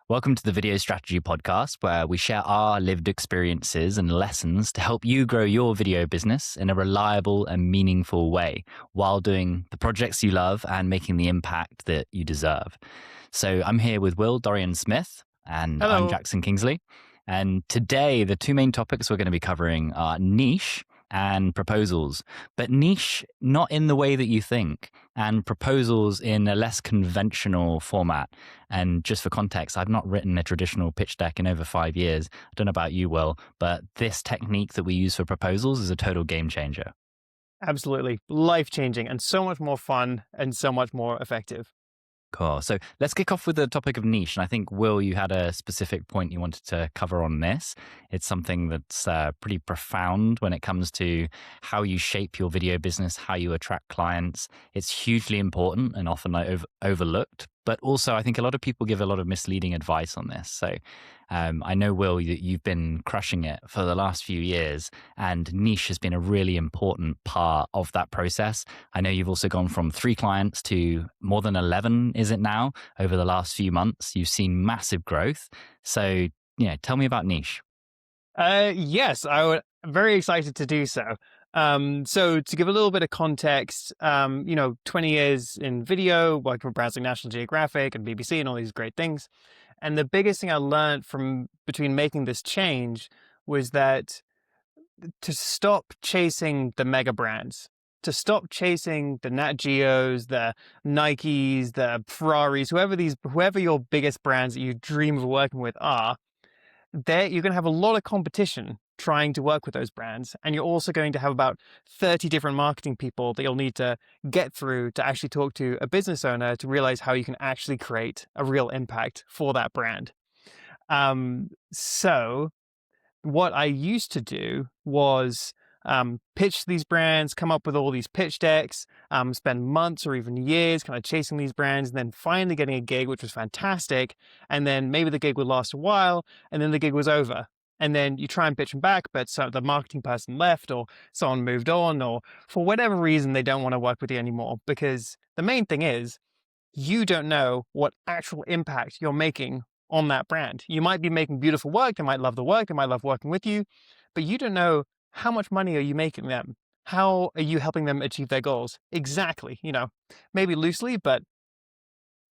Welcome to the Video Strategy Podcast, where we share our lived experiences and lessons to help you grow your video business in a reliable and meaningful way while doing the projects you love and making the impact that you deserve. So I'm here with Will Dorian Smith, and I'm Hello. Jackson Kingsley. And today, the two main topics we're going to be covering are niche and proposals, but niche not in the way that you think, and proposals in a less conventional format. And just for context, I've not written a traditional pitch deck in over 5 years. I don't know about you, Will, but this technique that we use for proposals is a total game changer. Absolutely. Life-changing and so much more fun and so much more effective. Cool. So let's kick off with the topic of niche. And I think, Will, you had a specific point you wanted to cover on this. It's something that's pretty profound when it comes to how you shape your video business, how you attract clients. It's hugely important and often overlooked. But also, I think a lot of people give a lot of misleading advice on this. So I know, Will, you've been crushing it for the last few years, and niche has been a really important part of that process. I know you've also gone from 3 clients to more than 11, is it now, over the last few months? You've seen massive growth. So, tell me about niche. Yes, I'm very excited to do so. So to give a little bit of context, 20 years in video, working for brands like National Geographic and BBC and all these great things. And the biggest thing I learned from between making this change was that to stop chasing the mega brands, to stop chasing the Nat Geos, the Nikes, the Ferraris, whoever your biggest brands that you dream of working with are, there you're going to have a lot of competition trying to work with those brands. And you're also going to have about 30 different marketing people that you'll need to get through to actually talk to a business owner to realize how you can actually create a real impact for that brand. So what I used to do was pitch these brands, come up with all these pitch decks, spend months or even years kind of chasing these brands, and then finally getting a gig, which was fantastic. And then maybe the gig would last a while, and then the gig was over. And then you try and pitch them back, but so the marketing person left, or someone moved on, or for whatever reason, they don't want to work with you anymore. Because the main thing is, you don't know what actual impact you're making on that brand. You might be making beautiful work, they might love the work, they might love working with you, but you don't know how much money are you making them? How are you helping them achieve their goals? Exactly, maybe loosely, but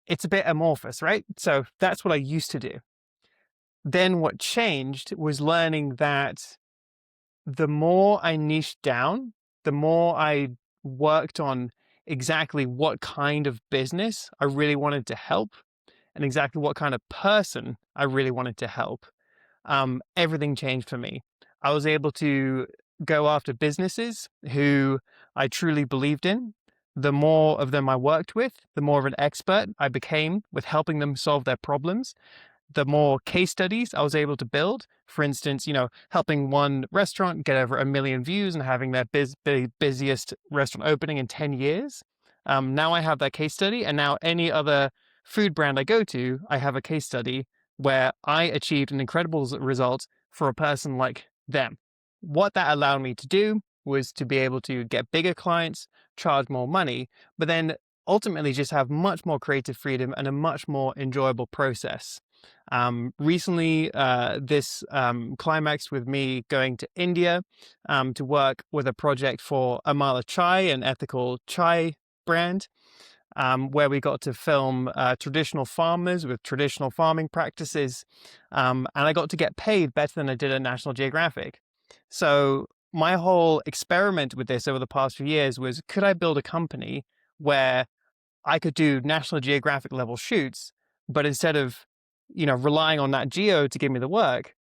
it's a bit amorphous, right? So that's what I used to do. Then what changed was learning that the more I niched down, the more I worked on exactly what kind of business I really wanted to help and exactly what kind of person I really wanted to help, everything changed for me. I was able to go after businesses who I truly believed in. The more of them I worked with, the more of an expert I became with helping them solve their problems. The more case studies I was able to build, for instance, helping one restaurant get over 1 million views and having their busiest restaurant opening in 10 years. Now I have that case study, and now any other food brand I go to, I have a case study where I achieved an incredible result for a person like them. What that allowed me to do was to be able to get bigger clients, charge more money, but then ultimately just have much more creative freedom and a much more enjoyable process. Recently, this climaxed with me going to India to work with a project for Amala Chai, an ethical chai brand, where we got to film traditional farmers with traditional farming practices. And I got to get paid better than I did at National Geographic. So my whole experiment with this over the past few years was, could I build a company where I could do National Geographic level shoots, but instead of, relying on Nat Geo to give me the work,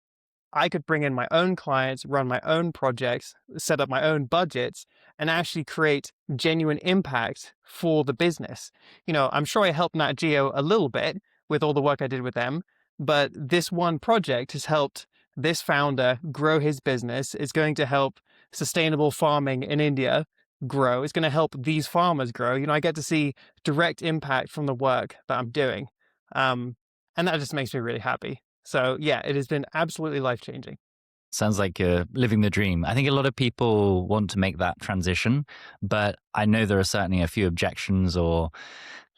I could bring in my own clients, run my own projects, set up my own budgets, and actually create genuine impact for the business. I'm sure I helped Nat Geo a little bit with all the work I did with them, but this one project has helped this founder grow his business. It's going to help sustainable farming in India grow. It's going to help these farmers grow. I get to see direct impact from the work that I'm doing. And that just makes me really happy. So yeah, it has been absolutely life-changing. Sounds like you're living the dream. I think a lot of people want to make that transition, but I know there are certainly a few objections or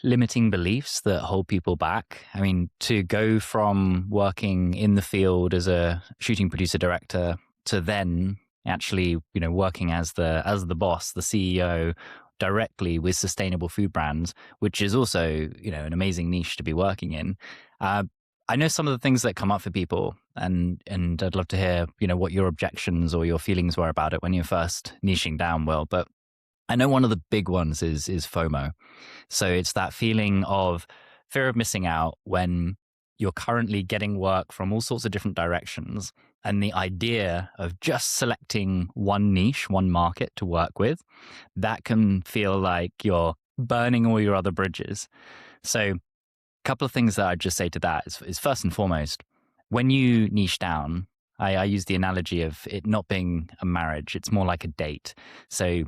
limiting beliefs that hold people back. I mean, to go from working in the field as a shooting producer director to then actually, working as the boss, the CEO directly with sustainable food brands, which is also, an amazing niche to be working in. I know some of the things that come up for people, and I'd love to hear, what your objections or your feelings were about it when you're first niching down, Will. But I know one of the big ones is FOMO. So it's that feeling of fear of missing out when you're currently getting work from all sorts of different directions. And the idea of just selecting one niche, one market to work with, that can feel like you're burning all your other bridges. So a couple of things that I'd just say to that is first and foremost, when you niche down, I use the analogy of it not being a marriage. It's more like a date. So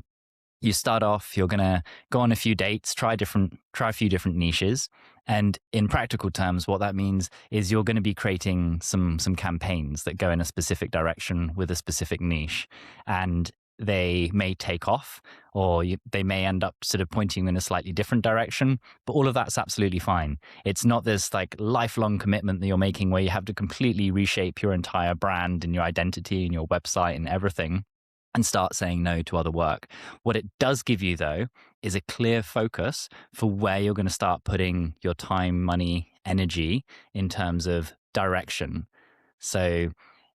you start off, you're going to go on a few dates, try a few different niches. And in practical terms, what that means is you're going to be creating some campaigns that go in a specific direction with a specific niche. And they may take off, or they may end up sort of pointing in a slightly different direction. But all of that's absolutely fine. It's not this like lifelong commitment that you're making where you have to completely reshape your entire brand and your identity and your website and everything and start saying no to other work. What it does give you, though, is a clear focus for where you're going to start putting your time, money, energy in terms of direction. So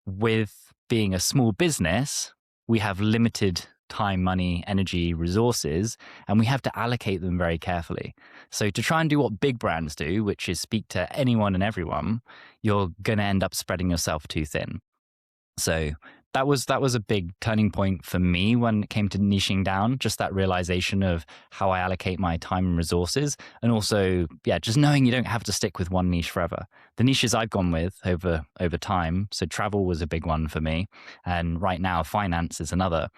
with being a small business, we have limited time, money, energy, resources, and we have to allocate them very carefully. So to try and do what big brands do, which is speak to anyone and everyone, you're going to end up spreading yourself too thin. So that was a big turning point for me when it came to niching down, just that realization of how I allocate my time and resources. And also, just knowing you don't have to stick with one niche forever. The niches I've gone with over time, so travel was a big one for me. And right now, finance is another.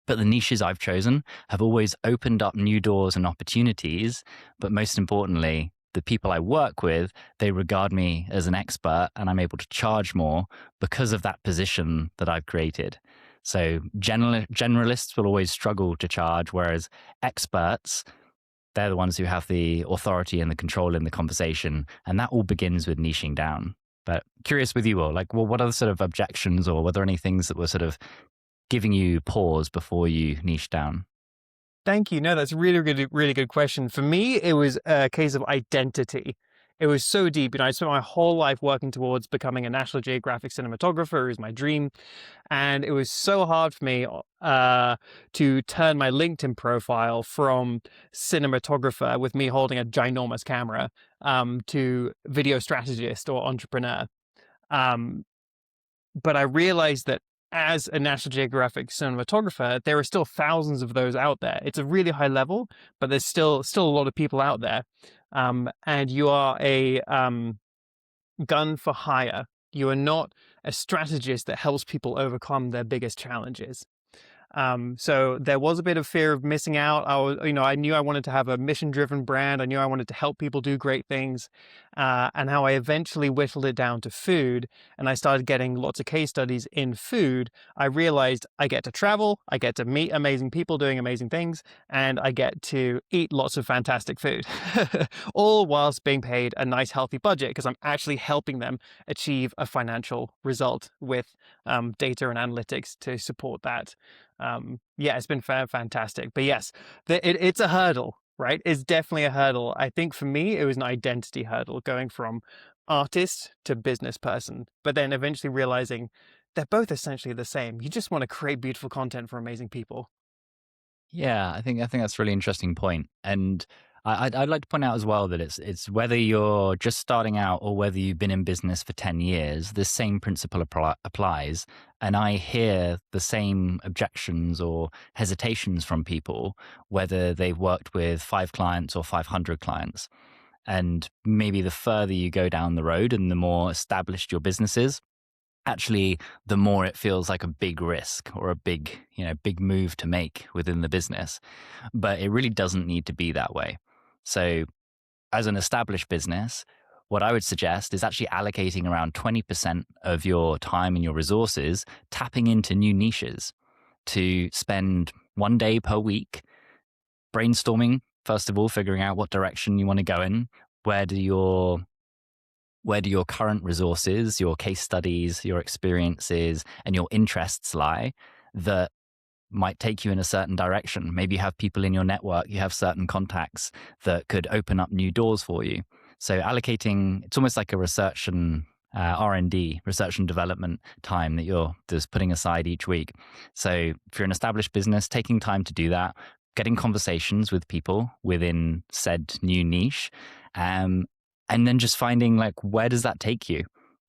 But the niches I've chosen have always opened up new doors and opportunities. But most importantly, the people I work with, they regard me as an expert, and I'm able to charge more because of that position that I've created. So generalists will always struggle to charge, whereas experts, they're the ones who have the authority and the control in the conversation. And that all begins with niching down. But curious with you all, what are the sort of objections, or were there any things that were sort of giving you pause before you niche down? Thank you. No, that's a really good question. For me, it was a case of identity. It was so deep. I spent my whole life working towards becoming a National Geographic cinematographer. It was my dream. And it was so hard for me to turn my LinkedIn profile from cinematographer with me holding a ginormous camera to video strategist or entrepreneur. But I realized that as a National Geographic cinematographer, there are still thousands of those out there. It's a really high level, but there's still a lot of people out there. And you are a gun for hire. You are not a strategist that helps people overcome their biggest challenges. So there was a bit of fear of missing out. I knew I wanted to have a mission-driven brand. I knew I wanted to help people do great things. And how I eventually whittled it down to food, and I started getting lots of case studies in food, I realized I get to travel, I get to meet amazing people doing amazing things, and I get to eat lots of fantastic food, all whilst being paid a nice, healthy budget, because I'm actually helping them achieve a financial result with data and analytics to support that. It's been fantastic. But yes, it's a hurdle, right? It's definitely a hurdle. I think for me, it was an identity hurdle going from artist to business person, but then eventually realizing they're both essentially the same. You just want to create beautiful content for amazing people. Yeah, I think that's a really interesting point. And I'd like to point out as well that it's whether you're just starting out or whether you've been in business for 10 years, this same principle applies. And I hear the same objections or hesitations from people, whether they've worked with 5 clients or 500 clients. And maybe the further you go down the road and the more established your business is, actually, the more it feels like a big risk or a big move to make within the business. But it really doesn't need to be that way. So as an established business, what I would suggest is actually allocating around 20% of your time and your resources, tapping into new niches, to spend one day per week brainstorming first of all, figuring out what direction you want to go in. Where do your current resources, your case studies, your experiences, and your interests lie that might take you in a certain direction? Maybe you have people in your network, you have certain contacts that could open up new doors for you. So allocating, it's almost like a research and R&D, research and development time that you're just putting aside each week. So if you're an established business, taking time to do that, getting conversations with people within said new niche, and then just finding like, where does that take you?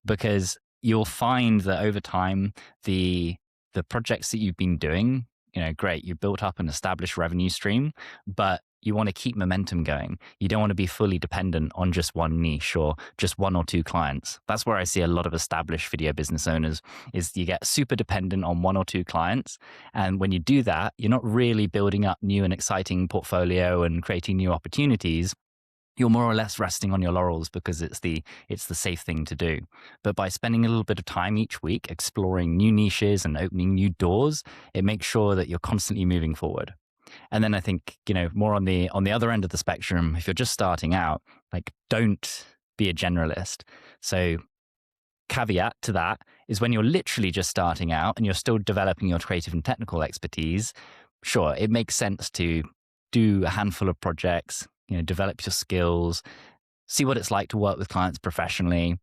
Because you'll find that over time, the projects that you've been doing, great, you built up an established revenue stream, but you want to keep momentum going. You don't want to be fully dependent on just one niche or just one or two clients. That's where I see a lot of established video business owners is you get super dependent on one or two clients. And when you do that, you're not really building up new and exciting portfolio and creating new opportunities. You're more or less resting on your laurels because it's the safe thing to do. But by spending a little bit of time each week exploring new niches and opening new doors, it makes sure that you're constantly moving forward. And then I think, more on the other end of the spectrum, if you're just starting out, like, don't be a generalist. So caveat to that is when you're literally just starting out and you're still developing your creative and technical expertise, sure, it makes sense to do a handful of projects, develop your skills, see what it's like to work with clients professionally.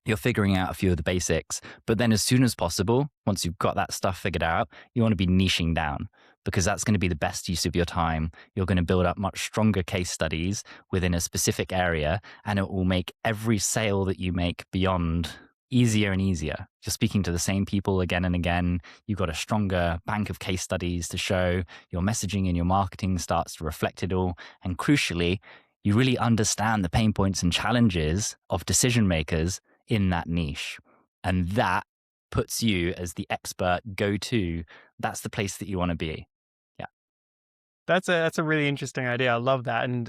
You're figuring out a few of the basics, but then as soon as possible, once you've got that stuff figured out, you want to be niching down because that's going to be the best use of your time. You're going to build up much stronger case studies within a specific area, and it will make every sale that you make beyond easier and easier. You're speaking to the same people again and again. You've got a stronger bank of case studies to show. Your messaging and your marketing starts to reflect it all. And crucially, you really understand the pain points and challenges of decision makers in that niche. And that puts you as the expert go-to. That's the place that you want to be. Yeah. That's a really interesting idea. I love that. And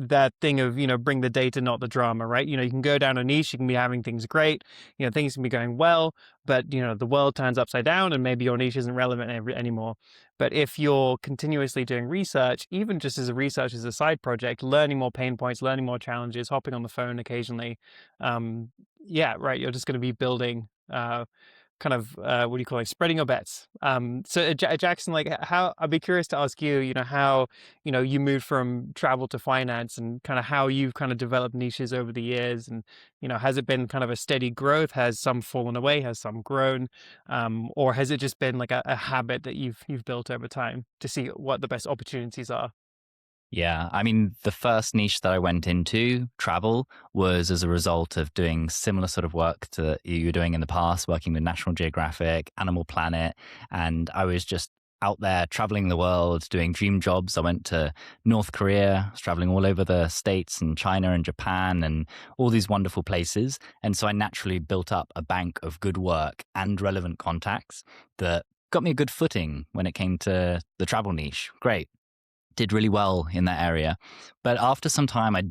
that thing of, bring the data, not the drama, right? You can go down a niche, you can be having things great, things can be going well, but, the world turns upside down and maybe your niche isn't relevant anymore. But if you're continuously doing research, even just as a research as a side project, learning more pain points, learning more challenges, hopping on the phone occasionally, you're just going to be building spreading your bets. So Jackson, how, I'd be curious to ask you, how, you moved from travel to finance and kind of how you've kind of developed niches over the years, and, has it been kind of a steady growth? Has some fallen away? Has some grown? Or has it just been like a habit that you've built over time to see what the best opportunities are? Yeah, I mean, the first niche that I went into, travel, was as a result of doing similar sort of work to you were doing in the past, working with National Geographic, Animal Planet, and I was just out there traveling the world, doing dream jobs. I went to North Korea, was traveling all over the States and China and Japan and all these wonderful places. And so I naturally built up a bank of good work and relevant contacts that got me a good footing when it came to the travel niche. Great. Did really well in that area. But after some time, I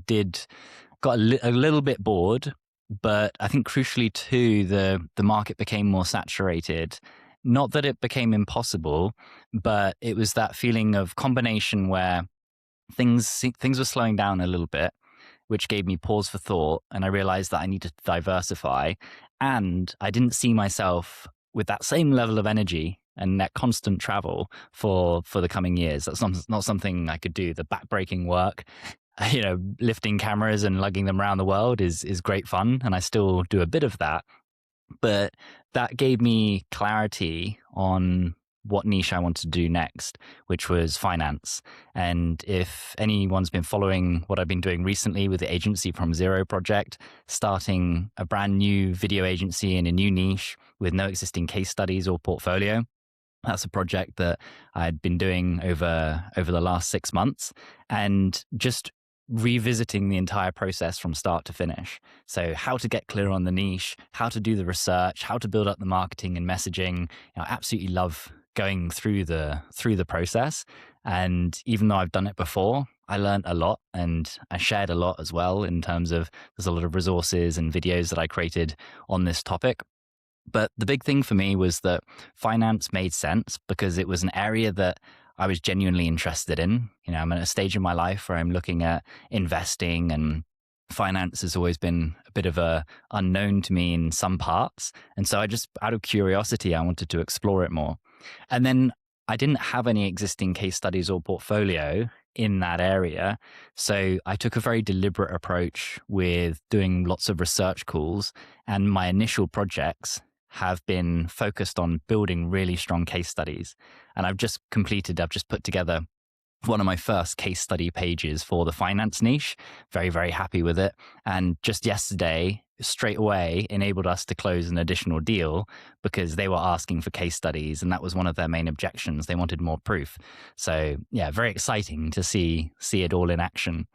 got a little bit bored. But I think crucially too, the market became more saturated. Not that it became impossible, but it was that feeling of combination where things were slowing down a little bit, which gave me pause for thought. And I realized that I needed to diversify. And I didn't see myself with that same level of energy and that constant travel for the coming years. That's not something I could do. The backbreaking work, lifting cameras and lugging them around the world is great fun. And I still do a bit of that. But that gave me clarity on what niche I wanted to do next, which was finance. And if anyone's been following what I've been doing recently with the Agency from Zero project, starting a brand new video agency in a new niche with no existing case studies or portfolio, that's a project that I'd been doing over the last 6 months, and just revisiting the entire process from start to finish. So how to get clear on the niche, how to do the research, how to build up the marketing and messaging. I absolutely love going through the process. And even though I've done it before, I learned a lot, and I shared a lot as well in terms of there's a lot of resources and videos that I created on this topic. But the big thing for me was that finance made sense because it was an area that I was genuinely interested in. I'm at a stage in my life where I'm looking at investing, and finance has always been a bit of a unknown to me in some parts. And so I just, out of curiosity, I wanted to explore it more. And then I didn't have any existing case studies or portfolio in that area. So I took a very deliberate approach with doing lots of research calls, and my initial projects have been focused on building really strong case studies. And I've just put together one of my first case study pages for the finance niche. Very, very happy with it. And just yesterday, straight away, enabled us to close an additional deal because they were asking for case studies. And that was one of their main objections. They wanted more proof. So yeah, very exciting to see it all in action.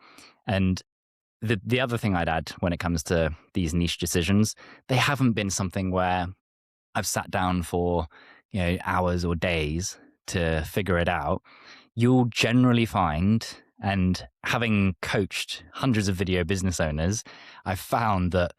And the other thing I'd add when it comes to these niche decisions, they haven't been something where I've sat down for hours or days to figure it out. You'll generally find, and having coached hundreds of video business owners, I've found that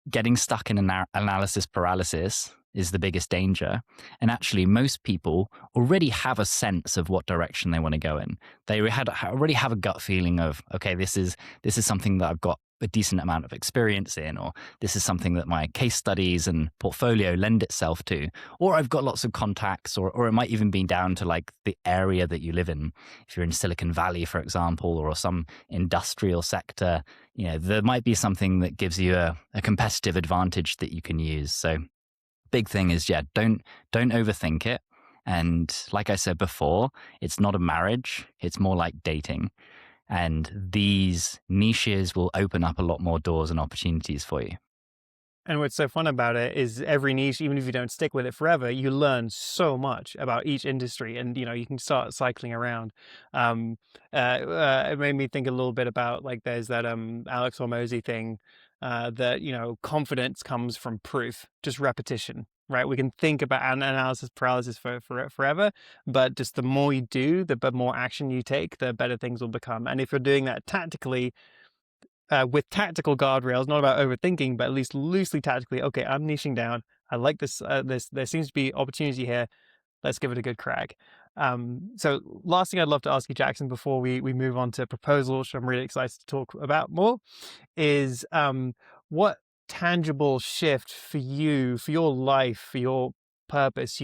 getting stuck in analysis paralysis is the biggest danger. And actually, most people already have a sense of what direction they want to go in. They already have a gut feeling of, okay, this is something that I've got a decent amount of experience in, or this is something that my case studies and portfolio lend itself to, or I've got lots of contacts, or it might even be down to like the area that you live in. If you're in Silicon Valley, for example, or some industrial sector, there might be something that gives you a competitive advantage that you can use. So big thing is, don't overthink it. And like I said before, it's not a marriage, it's more like dating. And these niches will open up a lot more doors and opportunities for you. And what's so fun about it is every niche, even if you don't stick with it forever, you learn so much about each industry, and you can start cycling around. It made me think a little bit about, like, there's that Alex Hormozy thing, that confidence comes from proof, just repetition. Right, we can think about analysis paralysis for forever, but just the more you do, the more action you take, the better things will become. And if you're doing that tactically, with tactical guardrails, not about overthinking, but at least loosely tactically, okay, I'm niching down. I like this. There seems to be opportunity here. Let's give it a good crack. So last thing I'd love to ask you, Jackson, before we move on to proposal, which I'm really excited to talk about more, is what tangible shift for you, for your life, for your purpose,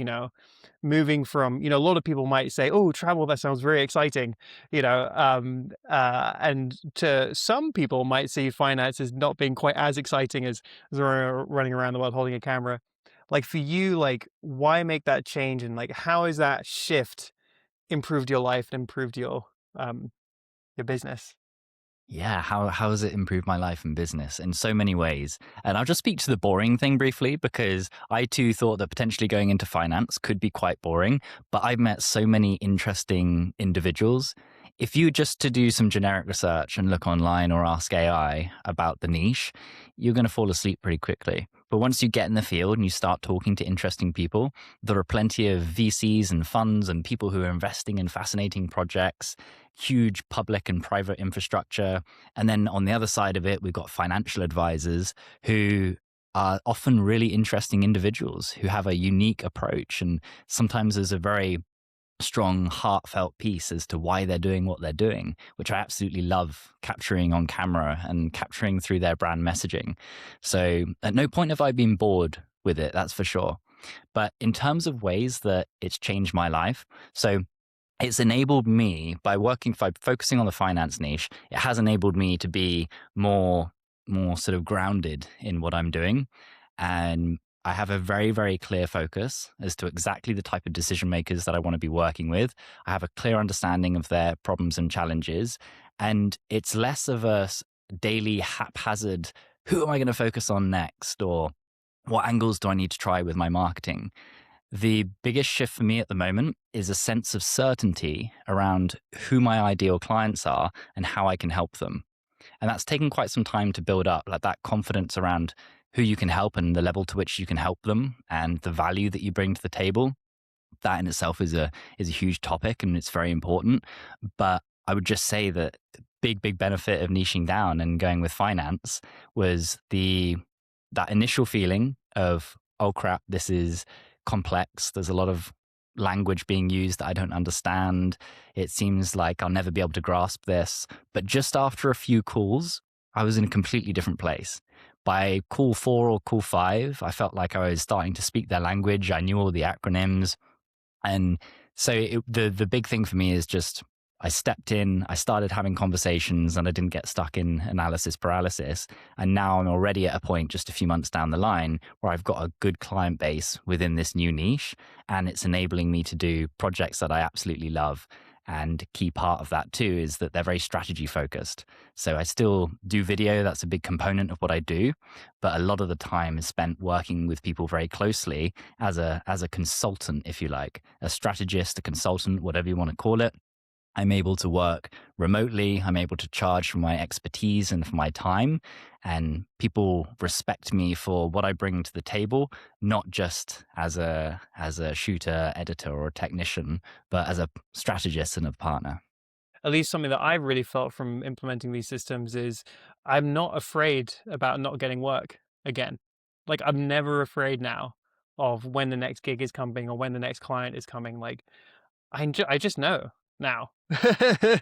moving from, a lot of people might say, oh, travel, that sounds very exciting, and to some people might see finance as not being quite as exciting as running around the world holding a camera. Like, for you, like, why make that change? And like, how has that shift improved your life and improved your business? Yeah, how has it improved my life and business? In so many ways. And I'll just speak to the boring thing briefly, because I too thought that potentially going into finance could be quite boring, but I've met so many interesting individuals. If you just to do some generic research and look online or ask AI about the niche, you're going to fall asleep pretty quickly. But once you get in the field and you start talking to interesting people, there are plenty of VCs and funds and people who are investing in fascinating projects, huge public and private infrastructure. And then on the other side of it, we've got financial advisors who are often really interesting individuals who have a unique approach. And sometimes there's a very strong, heartfelt piece as to why they're doing what they're doing, which I absolutely love capturing on camera and capturing through their brand messaging. So at no point have I been bored with it, that's for sure. But in terms of ways that it's changed my life, so it's enabled me by focusing on the finance niche, it has enabled me to be more sort of grounded in what I'm doing. And I have a very, very clear focus as to exactly the type of decision makers that I want to be working with. I have a clear understanding of their problems and challenges. And it's less of a daily haphazard, who am I going to focus on next? Or what angles do I need to try with my marketing? The biggest shift for me at the moment is a sense of certainty around who my ideal clients are and how I can help them. And that's taken quite some time to build up, like that confidence around who you can help and the level to which you can help them and the value that you bring to the table. That in itself is a huge topic, and it's very important. But I would just say that the big benefit of niching down and going with finance was that initial feeling of, oh crap, this is complex. There's a lot of language being used that I don't understand. It seems like I'll never be able to grasp this. But just after a few calls, I was in a completely different place. By call 4 or call 5, I felt like I was starting to speak their language. I knew all the acronyms. And so the big thing for me is just I stepped in, I started having conversations, and I didn't get stuck in analysis paralysis. And now I'm already at a point just a few months down the line where I've got a good client base within this new niche, and it's enabling me to do projects that I absolutely love. And key part of that too is that they're very strategy focused. So I still do video. That's a big component of what I do. But a lot of the time is spent working with people very closely as a consultant, if you like, a strategist, a consultant, whatever you want to call it. I'm able to work remotely. I'm able to charge for my expertise and for my time. And people respect me for what I bring to the table, not just as a shooter, editor, or technician, but as a strategist and a partner. At least something that I've really felt from implementing these systems is I'm not afraid about not getting work again. Like, I'm never afraid now of when the next gig is coming or when the next client is coming. Like, I just know now that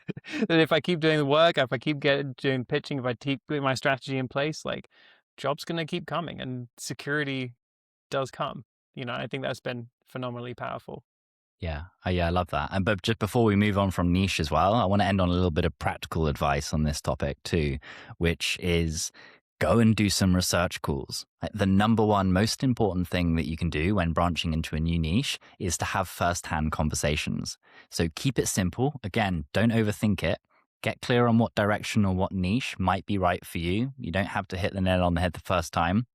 if I keep doing the work, if I keep doing pitching, if I keep putting my strategy in place, like, job's going to keep coming and security does come. I think that's been phenomenally powerful. Yeah, I love that. And but just before we move on from niche as well, I want to end on a little bit of practical advice on this topic too, which is go and do some research calls. Like, the number one most important thing that you can do when branching into a new niche is to have first-hand conversations. So keep it simple. Again, don't overthink it. Get clear on what direction or what niche might be right for you. You don't have to hit the nail on the head the first time.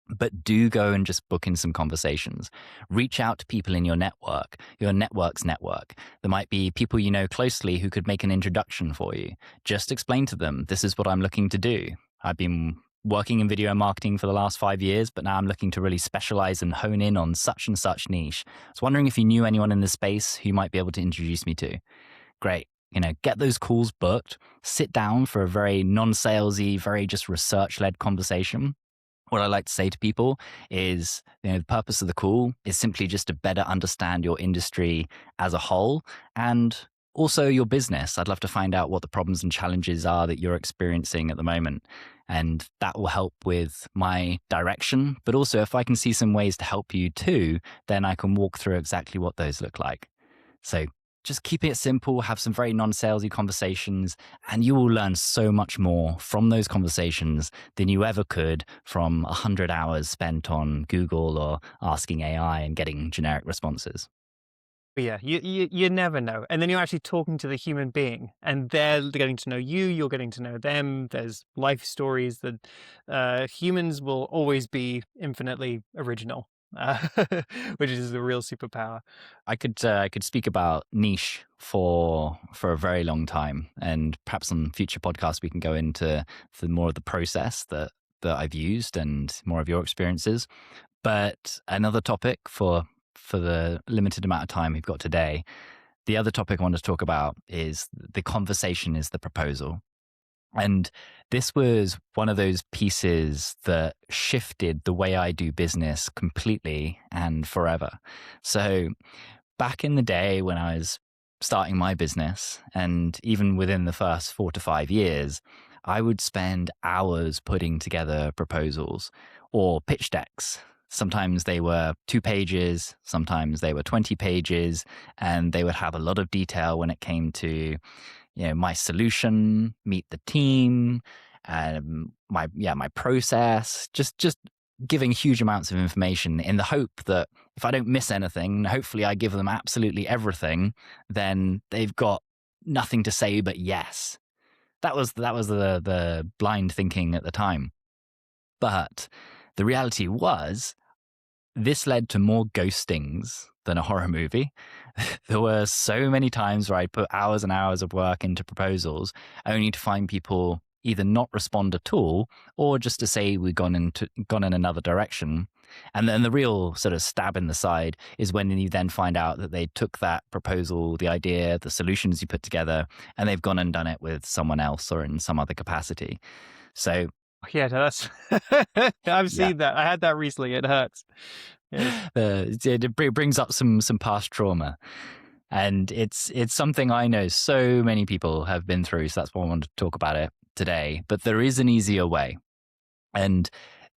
But do go and just book in some conversations. Reach out to people in your network, your network's network. There might be people you know closely who could make an introduction for you. Just explain to them, this is what I'm looking to do. I've been working in video marketing for the last 5 years, but now I'm looking to really specialize and hone in on such and such niche. I was wondering if you knew anyone in the space who might be able to introduce me to. Great. Get those calls booked, sit down for a very non-salesy, very just research-led conversation. What I like to say to people is, the purpose of the call is simply just to better understand your industry as a whole and also your business. I'd love to find out what the problems and challenges are that you're experiencing at the moment. And that will help with my direction. But also, if I can see some ways to help you too, then I can walk through exactly what those look like. So just keep it simple, have some very non-salesy conversations, and you will learn so much more from those conversations than you ever could from 100 hours spent on Google or asking AI and getting generic responses. But yeah, you never know. And then you're actually talking to the human being and they're getting to know you, you're getting to know them. There's life stories that humans will always be infinitely original, which is the real superpower. I could speak about niche for a very long time, and perhaps on future podcasts we can go into more of the process that I've used and more of your experiences. But another topic for the limited amount of time we've got today, the other topic I want to talk about is the conversation is the proposal. And this was one of those pieces that shifted the way I do business completely and forever. So back in the day when I was starting my business, and even within the first 4 to 5 years, I would spend hours putting together proposals or pitch decks. Sometimes they were 2 pages, sometimes they were 20 pages, and they would have a lot of detail when it came to my solution, meet the team, my process, just giving huge amounts of information in the hope that if I don't miss anything, hopefully I give them absolutely everything, then they've got nothing to say but yes. That was the blind thinking at the time. But the reality was, this led to more ghostings than a horror movie. There were so many times where I'd put hours and hours of work into proposals only to find people either not respond at all or just to say we'd gone in another direction. And then the real sort of stab in the side is when you then find out that they took that proposal, the idea, the solutions you put together, and they've gone and done it with someone else or in some other capacity. So Yeah, no, that's I've seen that. I had that recently. It hurts. Yes. It brings up some past trauma. And it's something I know so many people have been through. So that's why I wanted to talk about it today. But there is an easier way. And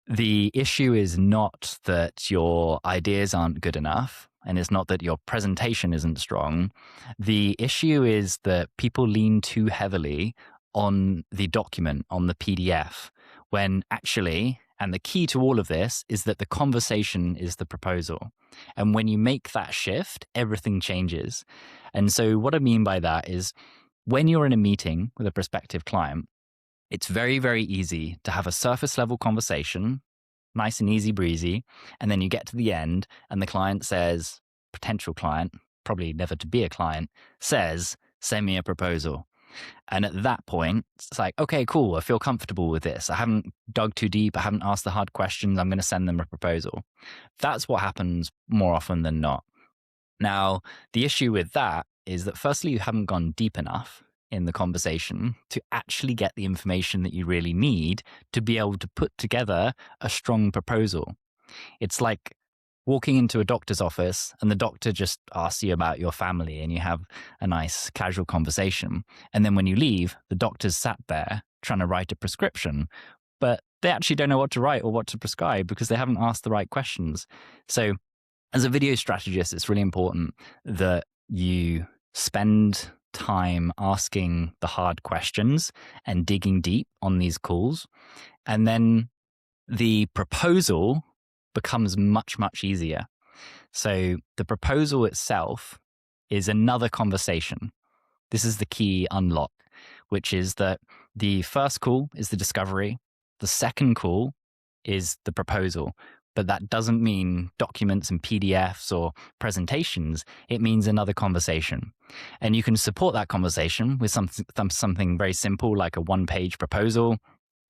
the issue is not that your ideas aren't good enough, and it's not that your presentation isn't strong. The issue is that people lean too heavily on the document, on the PDF, when actually, and the key to all of this is that the conversation is the proposal. And when you make that shift, everything changes. And so what I mean by that is when you're in a meeting with a prospective client, it's very, very easy to have a surface level conversation, nice and easy breezy. And then you get to the end and the client says, potential client, probably never to be a client, says, send me a proposal. And at that point, it's like, okay, cool. I feel comfortable with this. I haven't dug too deep. I haven't asked the hard questions. I'm going to send them a proposal. That's what happens more often than not. Now, the issue with that is that firstly, you haven't gone deep enough in the conversation to actually get the information that you really need to be able to put together a strong proposal. It's like walking into a doctor's office and the doctor just asks you about your family and you have a nice casual conversation. And then when you leave, the doctor's sat there trying to write a prescription, but they actually don't know what to write or what to prescribe because they haven't asked the right questions. So as a video strategist, it's really important that you spend time asking the hard questions and digging deep on these calls. And then the proposal becomes much, much easier. So the proposal itself is another conversation. This is the key unlock, which is that the first call is the discovery. The second call is the proposal. But that doesn't mean documents and PDFs or presentations. It means another conversation. And you can support that conversation with something very simple like a one-page proposal.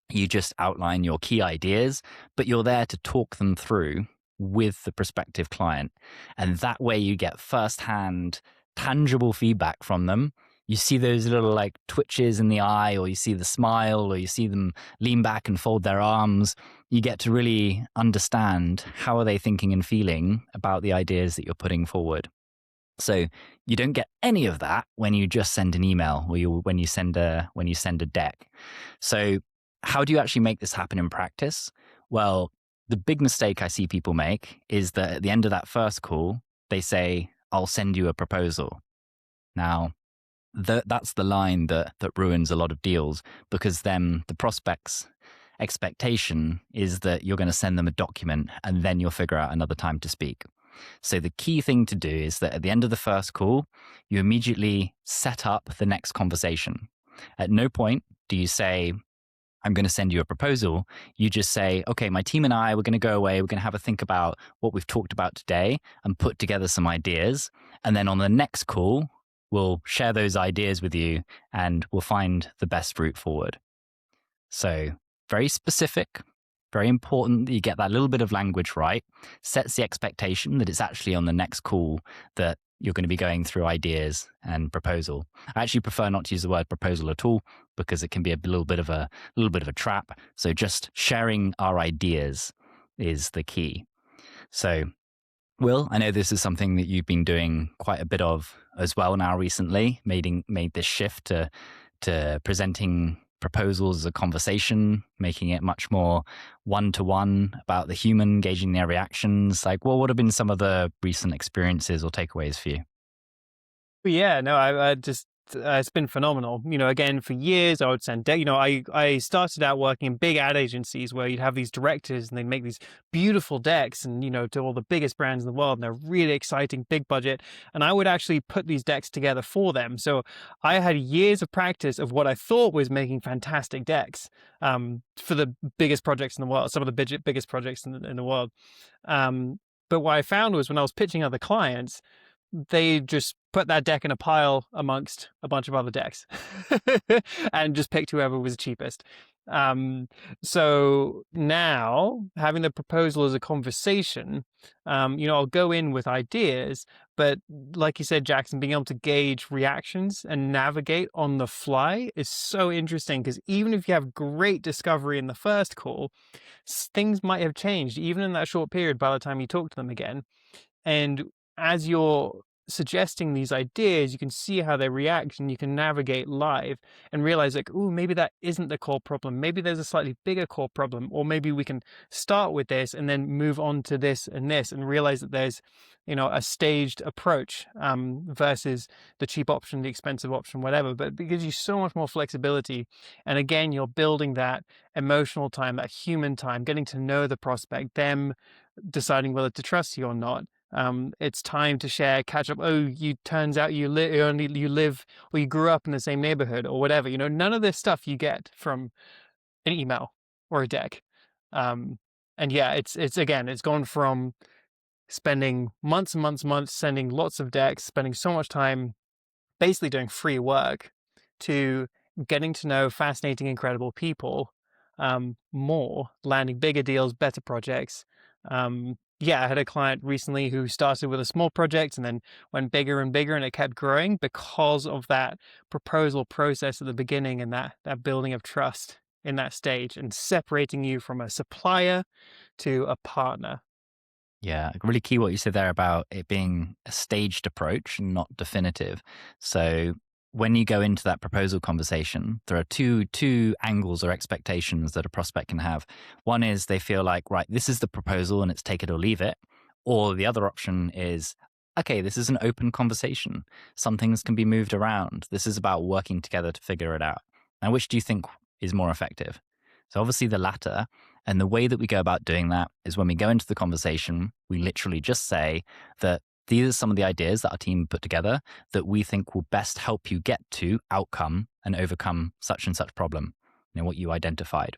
You just outline your key ideas, but you're there to talk them through with the prospective client. And that way you get firsthand, tangible feedback from them. You see those little like twitches in the eye, or you see the smile, or you see them lean back and fold their arms. You get to really understand how are they thinking and feeling about the ideas that you're putting forward. So you don't get any of that when you just send an email or when you send a deck. So how do you actually make this happen in practice? Well, the big mistake I see people make is that at the end of that first call, they say, I'll send you a proposal. Now, that's the line that ruins a lot of deals, because then the prospect's expectation is that you're going to send them a document and then you'll figure out another time to speak. So the key thing to do is that at the end of the first call, you immediately set up the next conversation. At no point do you say, I'm going to send you a proposal. You just say, okay, my team and I, we're going to go away. We're going to have a think about what we've talked about today and put together some ideas. And then on the next call, we'll share those ideas with you and we'll find the best route forward. So very specific, very important that you get that little bit of language right, sets the expectation that it's actually on the next call that you're going to be going through ideas and proposal. I actually prefer not to use the word proposal at all because it can be a little bit of a trap. So just sharing our ideas is the key. So Will, I know this is something that you've been doing quite a bit of as well now recently, made this shift to presenting proposals as a conversation, making it much more one-to-one about the human, gauging their reactions. Like, what would have been some of the recent experiences or takeaways for you? Yeah, no, I just, it's been phenomenal. Again, for years, I would send, I started out working in big ad agencies where you'd have these directors and they'd make these beautiful decks and, to all the biggest brands in the world. And they're really exciting, big budget. And I would actually put these decks together for them. So I had years of practice of what I thought was making fantastic decks for the biggest projects in the world, some of the biggest projects in the world. But what I found was when I was pitching other clients, they just put that deck in a pile amongst a bunch of other decks and just picked whoever was cheapest. So now having the proposal as a conversation, I'll go in with ideas, but like you said, Jackson, being able to gauge reactions and navigate on the fly is so interesting, because even if you have great discovery in the first call, things might have changed even in that short period by the time you talk to them again. And as you're suggesting these ideas, you can see how they react, and you can navigate live and realize, like, oh, maybe that isn't the core problem. Maybe there's a slightly bigger core problem, or maybe we can start with this and then move on to this and this, and realize that there's, a staged approach, versus the cheap option, the expensive option, whatever. But it gives you so much more flexibility. And again, you're building that emotional time, that human time, getting to know the prospect, them deciding whether to trust you or not. It's time to share, catch up. Oh, turns out you live or you grew up in the same neighborhood or whatever. None of this stuff you get from an email or a deck. And yeah, it's gone from spending months and months and months sending lots of decks, spending so much time basically doing free work, to getting to know fascinating, incredible people, more, landing bigger deals, better projects. Yeah, I had a client recently who started with a small project and then went bigger and bigger, and it kept growing because of that proposal process at the beginning, and that building of trust in that stage, and separating you from a supplier to a partner. Yeah, really key what you said there about it being a staged approach and not definitive. So when you go into that proposal conversation, there are two angles or expectations that a prospect can have. One is they feel like, right, this is the proposal and it's take it or leave it. Or the other option is, okay, this is an open conversation. Some things can be moved around. This is about working together to figure it out. Now, which do you think is more effective? So obviously the latter. And the way that we go about doing that is when we go into the conversation, we literally just say that these are some of the ideas that our team put together that we think will best help you get to outcome and overcome such and such problem, what you identified.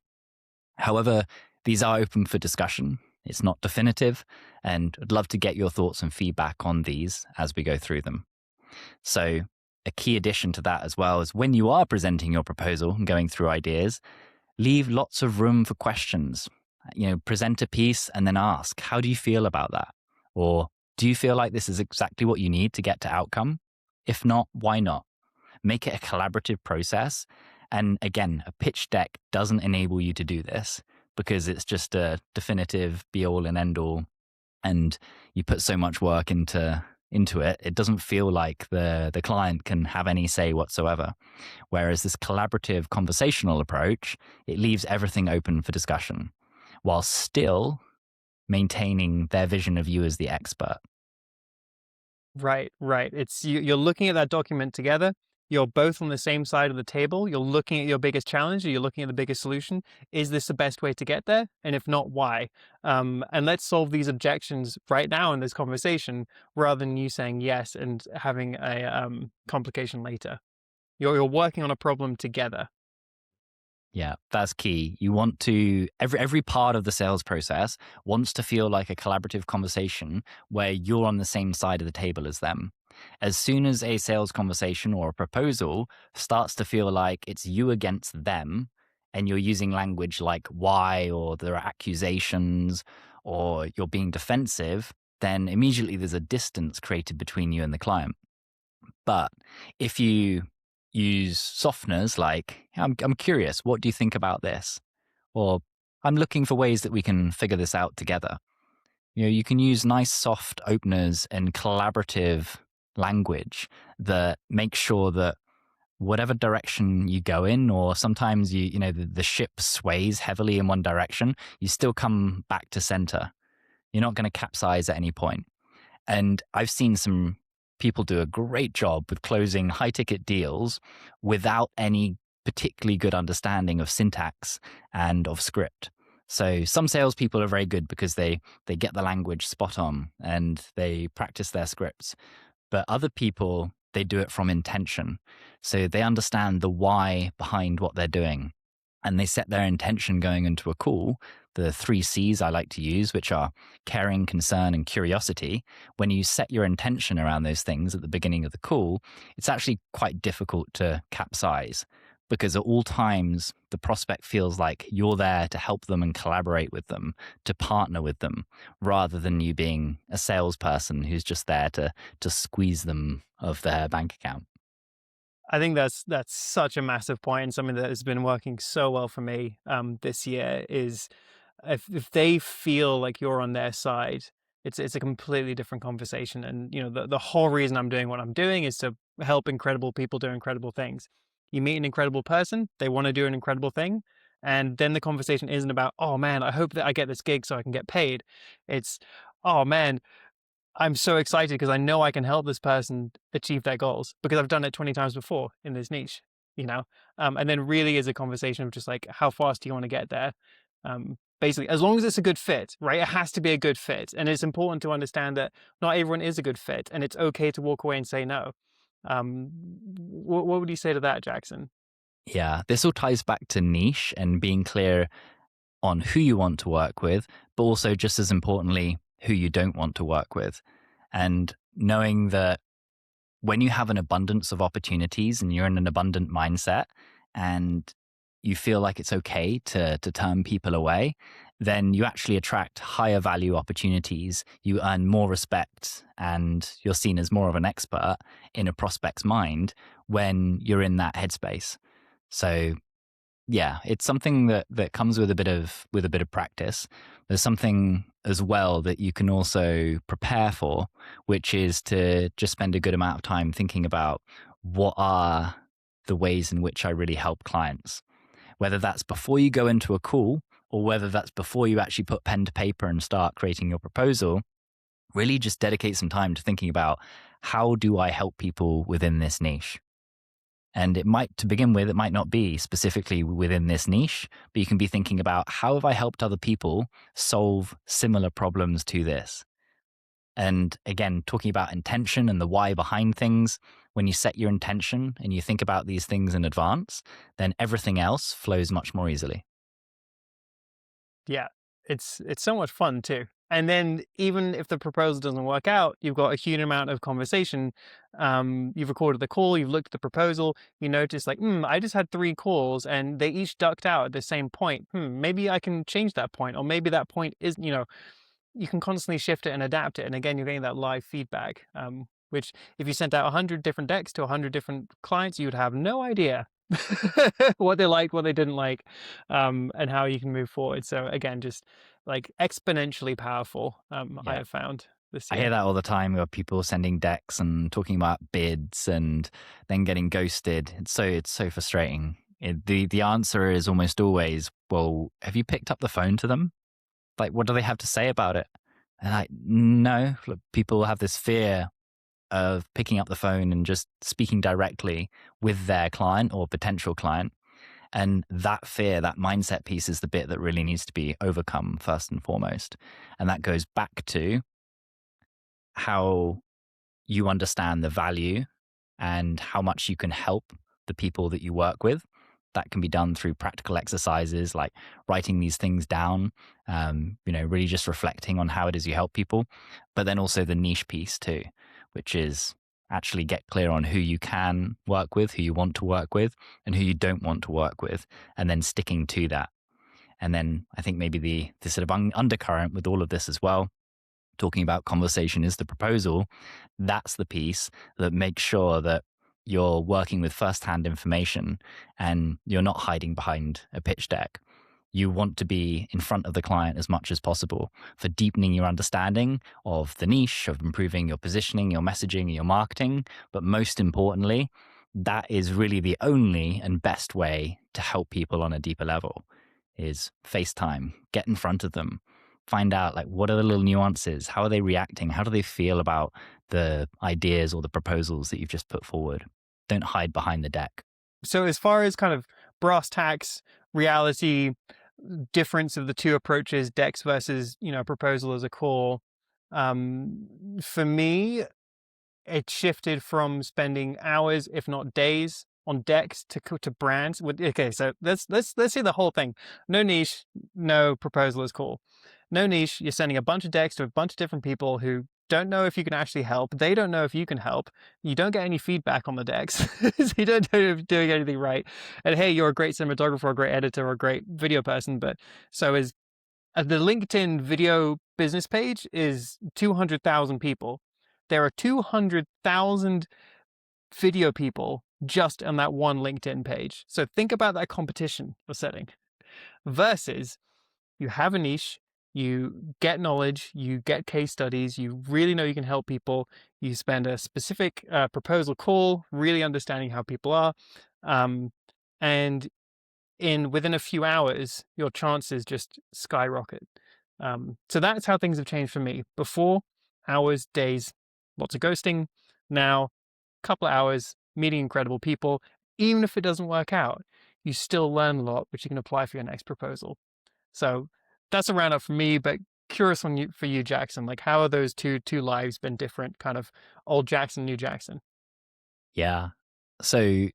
However, these are open for discussion. It's not definitive, and I'd love to get your thoughts and feedback on these as we go through them. So a key addition to that as well is when you are presenting your proposal and going through ideas, leave lots of room for questions. Present a piece and then ask, how do you feel about that? Or do you feel like this is exactly what you need to get to outcome? If not, why not? Make it a collaborative process. And again, a pitch deck doesn't enable you to do this because it's just a definitive be all and end all. And you put so much work into it, it doesn't feel like the client can have any say whatsoever. Whereas this collaborative conversational approach, it leaves everything open for discussion while still maintaining their vision of you as the expert. Right. It's you're looking at that document together. You're both on the same side of the table. You're looking at your biggest challenge, or you're looking at the biggest solution. Is this the best way to get there? And if not, why? And let's solve these objections right now in this conversation, rather than you saying yes and having a complication later. You're working on a problem together. Yeah, that's key. You want to, every part of the sales process wants to feel like a collaborative conversation where you're on the same side of the table as them. As soon as a sales conversation or a proposal starts to feel like it's you against them, and you're using language like why, or there are accusations, or you're being defensive, then immediately there's a distance created between you and the client. But if you use softeners like, I'm curious, what do you think about this? Or I'm looking for ways that we can figure this out together. You can use nice soft openers and collaborative language that make sure that whatever direction you go in, or sometimes the ship sways heavily in one direction, you still come back to center. You're not going to capsize at any point. And I've seen some people do a great job with closing high ticket deals without any particularly good understanding of syntax and of script. So some salespeople are very good because they get the language spot on and they practice their scripts. But other people, they do it from intention. So they understand the why behind what they're doing. And they set their intention going into a call, the 3 C's I like to use, which are caring, concern, and curiosity. When you set your intention around those things at the beginning of the call, it's actually quite difficult to capsize. because at all times the prospect feels like you're there to help them and collaborate with them, to partner with them, rather than you being a salesperson who's just there to squeeze them of their bank account. I think that's such a massive point, and something that has been working so well for me this year is if they feel like you're on their side, it's a completely different conversation. And the whole reason I'm doing what I'm doing is to help incredible people do incredible things. You meet an incredible person, they want to do an incredible thing, and then the conversation isn't about, oh man, I hope that I get this gig so I can get paid. It's, oh man, I'm so excited because I know I can help this person achieve their goals because I've done it 20 times before in this niche, you know? And then really is a conversation of just like, how fast do you want to get there? Basically, as long as it's a good fit, right? It has to be a good fit. And it's important to understand that not everyone is a good fit, and it's okay to walk away and say no. What would you say to that, Jackson? Yeah, this all ties back to niche and being clear on who you want to work with, but also just as importantly, who you don't want to work with. And knowing that when you have an abundance of opportunities and you're in an abundant mindset and you feel like it's okay to turn people away, then you actually attract higher value opportunities. You earn more respect and you're seen as more of an expert in a prospect's mind when you're in that headspace. So yeah, it's something that comes with a bit of practice. There's something as well that you can also prepare for, which is to just spend a good amount of time thinking about what are the ways in which I really help clients. Whether that's before you go into a call or whether that's before you actually put pen to paper and start creating your proposal, really just dedicate some time to thinking about how do I help people within this niche? And it might, to begin with, it might not be specifically within this niche, but you can be thinking about how have I helped other people solve similar problems to this? And again, talking about intention and the why behind things, when you set your intention and you think about these things in advance, then everything else flows much more easily. Yeah, it's so much fun too. And then even if the proposal doesn't work out, you've got a huge amount of conversation. You've recorded the call, you've looked at the proposal, you notice like, I just had 3 calls and they each ducked out at the same point. Maybe I can change that point, or maybe that point is, you can constantly shift it and adapt it. And again, you're getting that live feedback, which if you sent out 100 different decks to 100 different clients, you would have no idea what they liked, what they didn't like, and how you can move forward. So again, just like exponentially powerful, I Yeah. have found this I hear year. that all the time with people sending decks and talking about bids and then getting ghosted. It's so frustrating. The answer is almost always, well, have you picked up the phone to them? Like, what do they have to say about it? And like, no, look, people have this fear of picking up the phone and just speaking directly with their client or potential client. And that fear, that mindset piece is the bit that really needs to be overcome first and foremost. And that goes back to how you understand the value and how much you can help the people that you work with. That can be done through practical exercises like writing these things down, really just reflecting on how it is you help people. But then also the niche piece too, which is actually get clear on who you can work with, who you want to work with, and who you don't want to work with, and then sticking to that. And then I think maybe the sort of undercurrent with all of this as well, talking about conversation is the proposal. That's the piece that makes sure that you're working with firsthand information and you're not hiding behind a pitch deck. You want to be in front of the client as much as possible for deepening your understanding of the niche, of improving your positioning, your messaging, and your marketing. But most importantly, that is really the only and best way to help people on a deeper level is FaceTime, get in front of them, find out like what are the little nuances, how are they reacting, how do they feel about the ideas or the proposals that you've just put forward. Don't hide behind the deck. So as far as kind of brass tacks, reality, difference of the two approaches, decks versus, proposal as a call, for me, it shifted from spending hours, if not days, on decks to brands. Okay, so let's see the whole thing. No niche, no proposal is cool. No niche, you're sending a bunch of decks to a bunch of different people who don't know if you can actually help. They don't know if you can help. You don't get any feedback on the decks. So you don't know if you're doing anything right. And hey, you're a great cinematographer, a great editor, or a great video person, but so is the LinkedIn video business page is 200,000 people. There are 200,000 video people just on that one LinkedIn page. So think about that competition you're setting versus you have a niche, you get knowledge, you get case studies, you really know you can help people, you spend a specific proposal call, really understanding how people are, and within a few hours, your chances just skyrocket. So that's how things have changed for me. Before, hours, days, lots of ghosting. Now, couple of hours, meeting incredible people. Even if it doesn't work out, you still learn a lot, which you can apply for your next proposal. So that's a roundup for me, but curious for you, Jackson. Like, how are those two lives been different? Kind of old Jackson, new Jackson. Yeah. So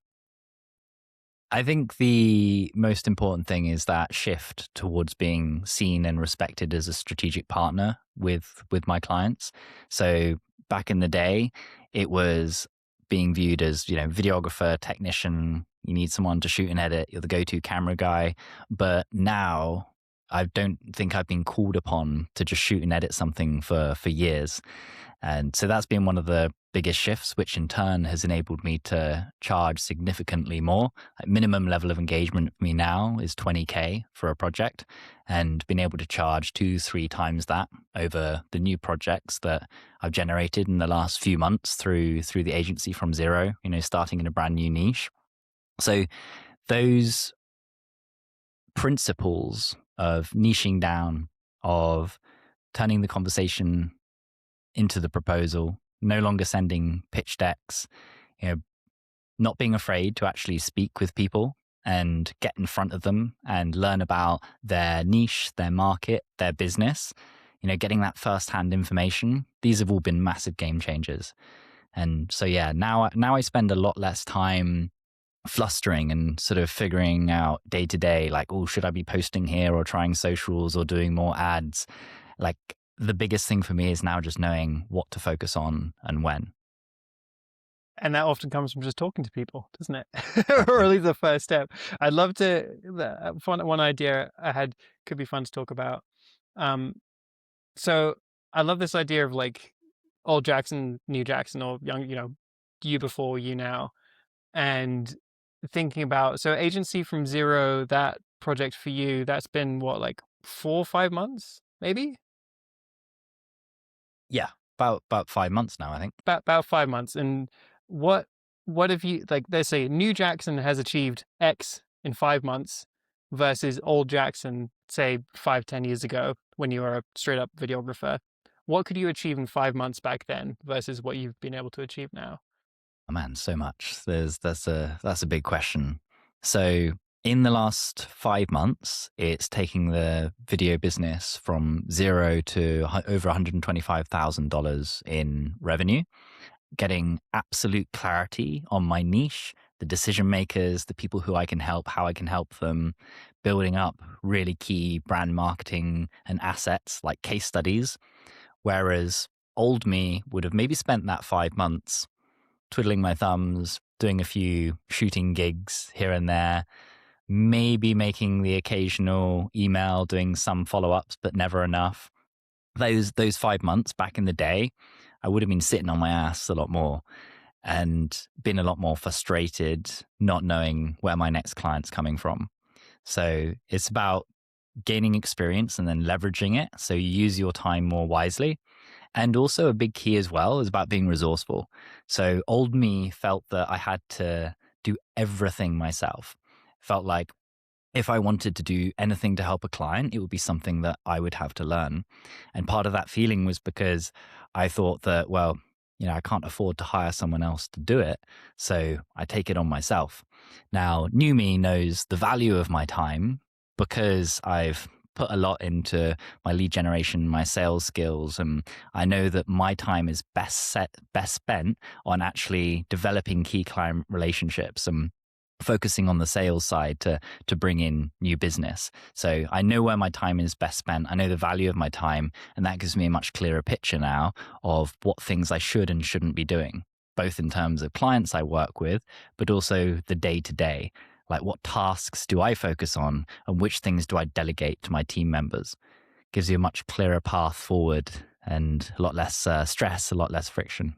I think the most important thing is that shift towards being seen and respected as a strategic partner with my clients. So back in the day, it was being viewed as, videographer, technician, you need someone to shoot and edit, you're the go-to camera guy. But now I don't think I've been called upon to just shoot and edit something for years. And so that's been one of the biggest shifts, which in turn has enabled me to charge significantly more. Like minimum level of engagement for me now is 20K for a project, and being able to charge 2-3 times that over the new projects that I've generated in the last few months through the agency from zero, starting in a brand new niche. So those principles of niching down, of turning the conversation into the proposal, no longer sending pitch decks, not being afraid to actually speak with people and get in front of them and learn about their niche, their market, their business, getting that first-hand information. These have all been massive game changers. And so, yeah, now I spend a lot less time flustering and sort of figuring out day to day, like, oh, should I be posting here or trying socials or doing more ads? Like, the biggest thing for me is now just knowing what to focus on and when. And that often comes from just talking to people, doesn't it? Or at least the first step. I'd love to, one idea I had could be fun to talk about. So I love this idea of like old Jackson, new Jackson, or young, you before, you now. And thinking about, so agency from zero, that project for you, that's been what, like 4 or 5 months, maybe? Yeah, about 5 months now, I think. About 5 months. And what have you, like, let's say new Jackson has achieved X in 5 months versus old Jackson, say 5-10 years ago when you were a straight up videographer. What could you achieve in 5 months back then versus what you've been able to achieve now? Oh man, so much. That's a big question. So in the last 5 months, it's taking the video business from zero to over $125,000 in revenue, getting absolute clarity on my niche, the decision makers, the people who I can help, how I can help them, building up really key brand marketing and assets like case studies. Whereas old me would have maybe spent that 5 months twiddling my thumbs, doing a few shooting gigs here and there, maybe making the occasional email, doing some follow-ups, but never enough. Those 5 months back in the day, I would have been sitting on my ass a lot more and been a lot more frustrated, not knowing where my next client's coming from. So it's about gaining experience and then leveraging it so you use your time more wisely. And also a big key as well is about being resourceful. So old me felt that I had to do everything myself. Felt like if I wanted to do anything to help a client, it would be something that I would have to learn. And part of that feeling was because I thought that, well, I can't afford to hire someone else to do it. So I take it on myself. Now, new me knows the value of my time because I've put a lot into my lead generation, my sales skills, and I know that my time is best spent on actually developing key client relationships and focusing on the sales side to bring in new business. So I know where my time is best spent. I know the value of my time, and that gives me a much clearer picture now of what things I should and shouldn't be doing, both in terms of clients I work with, but also the day to day. Like, what tasks do I focus on and which things do I delegate to my team members? Gives you a much clearer path forward and a lot less stress, a lot less friction.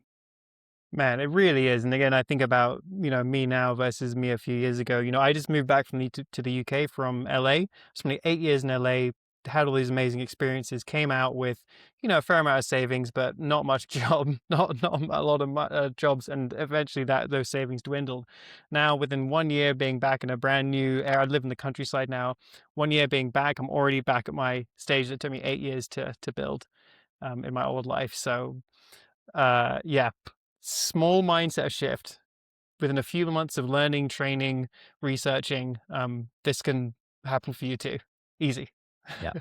Man, it really is. And again, I think about, me now versus me a few years ago. I just moved back from to the UK from LA. Spent 8 years in LA, had all these amazing experiences, came out with, a fair amount of savings, but not much job, not a lot of jobs. And eventually those savings dwindled. Now, within 1 year being back in a brand new area, I live in the countryside now. 1 year being back, I'm already back at my stage that took me 8 years to build in my old life. So yeah, small mindset shift within a few months of learning, training, researching. This can happen for you too. Easy. Yeah.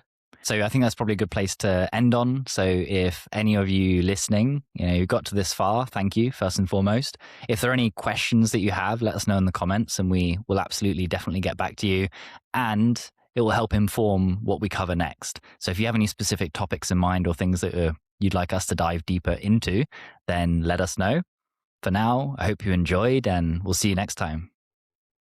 So I think that's probably a good place to end on. So if any of you listening, you got to this far, thank you, first and foremost. If there are any questions that you have, let us know in the comments and we will absolutely definitely get back to you. And it will help inform what we cover next. So if you have any specific topics in mind or things that you'd like us to dive deeper into, then let us know. For now, I hope you enjoyed and we'll see you next time.